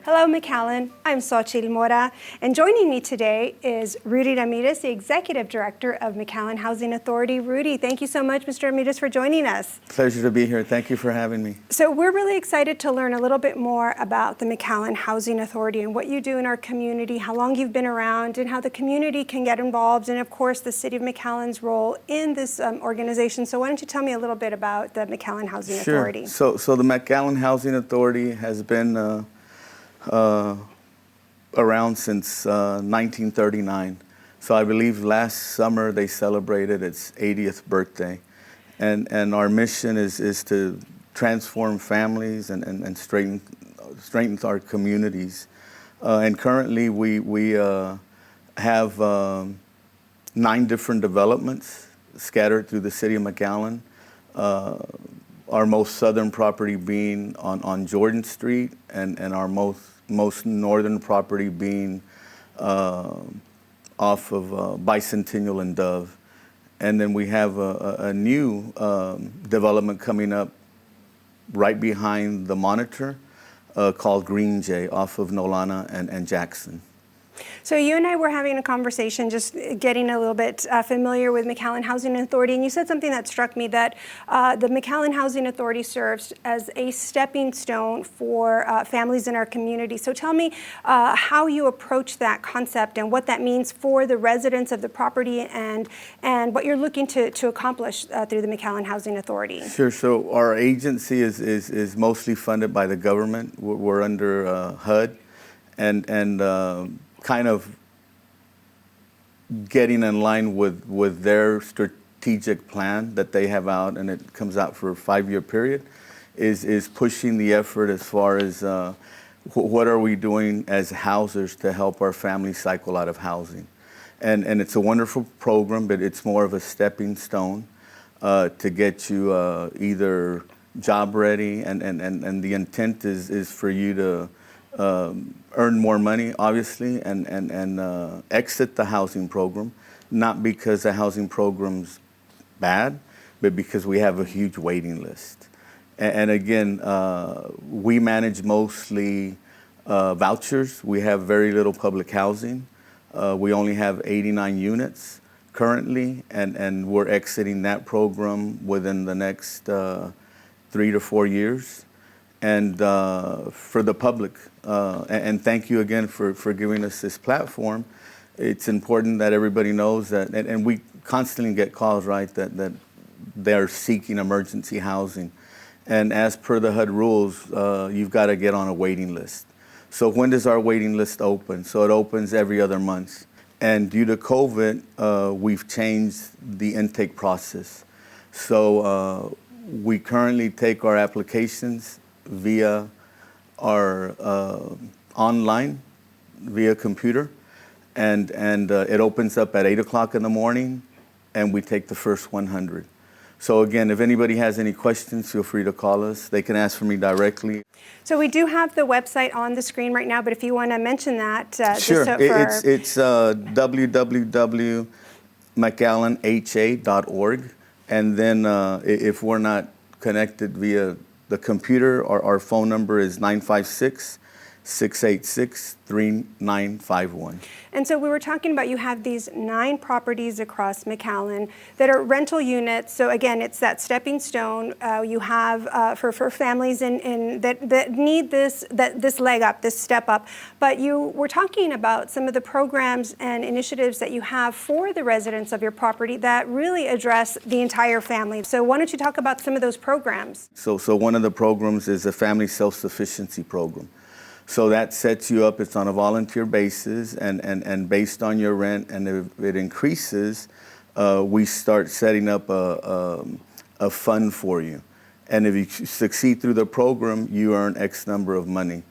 Hello, McAllen. I'm Xochitl Mora, and joining me today is Rudy Ramirez, the Executive Director of McAllen Housing Authority. Rudy, thank you so much, Mr. Ramirez, for joining us. Pleasure to be here. Thank you for having me. So we're really excited to learn a little bit more about the McAllen Housing Authority and what you do in our community, how long you've been around, and how the community can get involved, and of course the City of McAllen's role in this organization. So why don't you tell me a little bit about the McAllen Housing Authority? So the McAllen Housing Authority has been around since 1939. So I believe last summer they celebrated its 80th birthday. And our mission is to transform families and strengthen our communities. And currently we have 9 different developments scattered through the City of McAllen. Our most southern property being on Jordan Street, and our most northern property being off of Bicentennial and Dove. And then we have a new development coming up right behind the Monitor called Green Jay off of Nolana and Jackson. So you and I were having a conversation, just getting a little bit familiar with McAllen Housing Authority, and you said something that struck me, that the McAllen Housing Authority serves as a stepping stone for families in our community. So tell me how you approach that concept and what that means for the residents of the property, and what you're looking to accomplish through the McAllen Housing Authority. Sure. So our agency is mostly funded by the government. We're under HUD, and kind of getting in line with their strategic plan that they have out, and it comes out for a 5-year period, is pushing the effort as far as what are we doing as housers to help our families cycle out of housing. And it's a wonderful program, but it's more of a stepping stone to get you either job ready, and the intent is for you to earn more money, obviously, and exit the housing program, not because the housing program's bad, but because we have a huge waiting list. And again, we manage mostly vouchers. We have very little public housing. We only have 89 units currently, and we're exiting that program within the next 3 to 4 years. And for the public, and thank you again for giving us this platform. It's important that everybody knows that, and we constantly get calls, right, that they're seeking emergency housing. And as per the HUD rules, you've got to get on a waiting list. So when does our waiting list open? So it opens every other month. And due to COVID, we've changed the intake process. So we currently take our applications via our online, via computer, and it opens up at 8 o'clock in the morning, and we take the first 100. So again, if anybody has any questions, feel free to call us. They can ask for me directly. So we do have the website on the screen right now, but if you want to mention that. Sure, it's www.mcallenha.org, and then if we're not connected via the computer, our phone number is 956-686-3951. And so we were talking about, you have these 9 properties across McAllen that are rental units. So again, it's that stepping stone you have for families that need this leg up, this step up. But you were talking about some of the programs and initiatives that you have for the residents of your property that really address the entire family. So why don't you talk about some of those programs? So one of the programs is a family self-sufficiency program. So that sets you up, it's on a volunteer basis, and based on your rent, and if it increases, we start setting up a fund for you. And if you succeed through the program, you earn X number of money.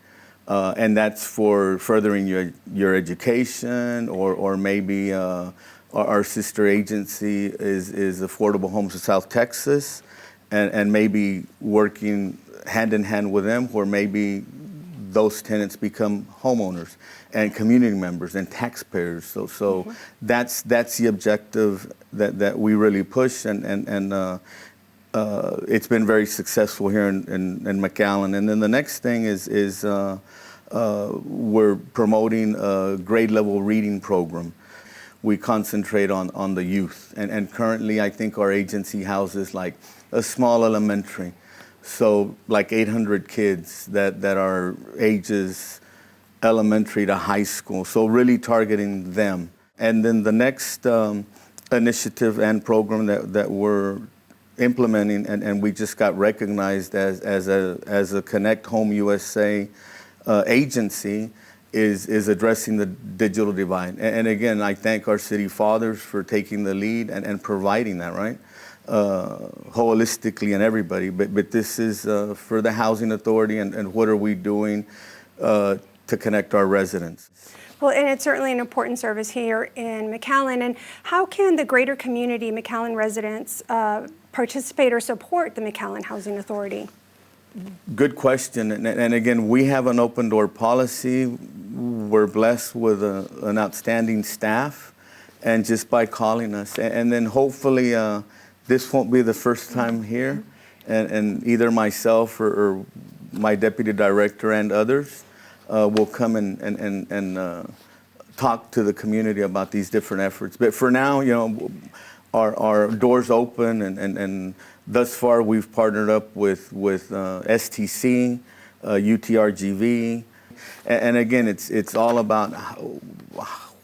And that's for furthering your education, or maybe our sister agency is Affordable Homes of South Texas, and maybe working hand in hand with them, where maybe those tenants become homeowners and community members and taxpayers. So that's the objective that we really push, and it's been very successful here in McAllen. And then the next thing is we're promoting a grade level reading program. We concentrate on the youth. And currently, I think our agency houses like a small elementary. So like 800 kids that are ages elementary to high school. So really targeting them. And then the next initiative and program that we're implementing, and we just got recognized as a Connect Home USA agency, is addressing the digital divide. And again, I thank our city fathers for taking the lead and providing that, right? Holistically and everybody. But this is for the Housing Authority, and what are we doing to connect our residents. Well, and it's certainly an important service here in McAllen. And how can the greater community McAllen residents participate or support the McAllen Housing Authority? Good question. And again, we have an open door policy. We're blessed with an outstanding staff, and just by calling us. And then hopefully this won't be the first time here. And either myself or my deputy director and others will come and talk to the community about these different efforts. But for now, you know, our doors open, and thus far we've partnered up with STC, UTRGV, and again, it's all about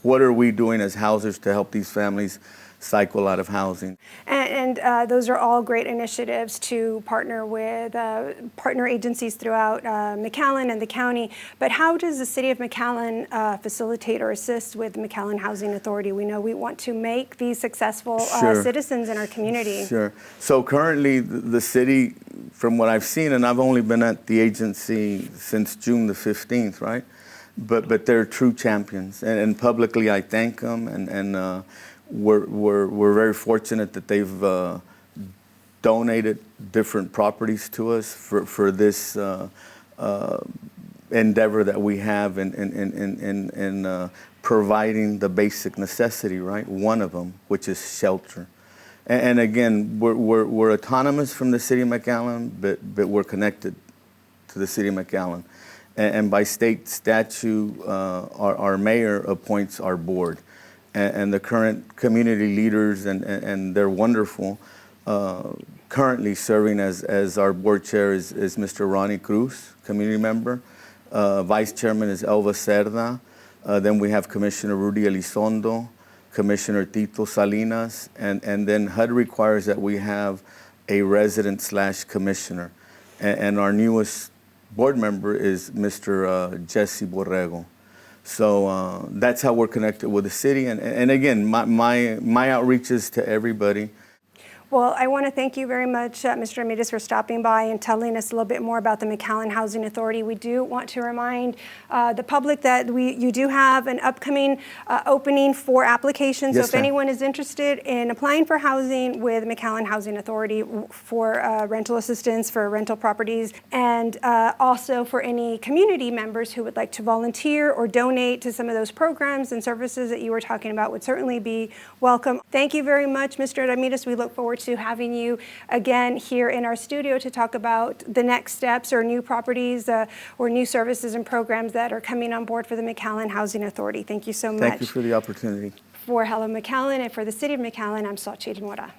what are we doing as housers to help these families cycle out of housing. And those are all great initiatives to partner with partner agencies throughout McAllen and the county. But how does the City of McAllen facilitate or assist with the McAllen Housing Authority? We know we want to make these successful citizens in our community. Sure. So currently the city, from what I've seen, and I've only been at the agency since June the 15th, right? But they're true champions, and publicly I thank them, and we're very fortunate that they've donated different properties to us for this endeavor that we have in providing the basic necessity, right? One of them, which is shelter. And again, we're autonomous from the City of McAllen, but we're connected to the City of McAllen. And by state statute, our mayor appoints our board. And the current community leaders, and they're wonderful. Currently serving as our board chair is Mr. Ronnie Cruz, community member. Vice chairman is Elva Cerda. Then we have Commissioner Rudy Elizondo, Commissioner Tito Salinas, and then HUD requires that we have a resident/commissioner. And our newest board member is Mr. Jesse Borrego. So that's how we're connected with the city. And again, my outreach is to everybody. Well, I want to thank you very much, Mr. Ramirez, for stopping by and telling us a little bit more about the McAllen Housing Authority. We do want to remind the public that you do have an upcoming opening for applications. Yes, so if anyone is interested in applying for housing with McAllen Housing Authority for rental assistance for rental properties, and also for any community members who would like to volunteer or donate to some of those programs and services that you were talking about, would certainly be welcome. Thank you very much, Mr. Ramirez. We look forward to having you again here in our studio to talk about the next steps or new properties or new services and programs that are coming on board for the McAllen Housing Authority. Thank you so much. Thank you for the opportunity. For Hello McAllen and for the City of McAllen, I'm Xochitl Mora.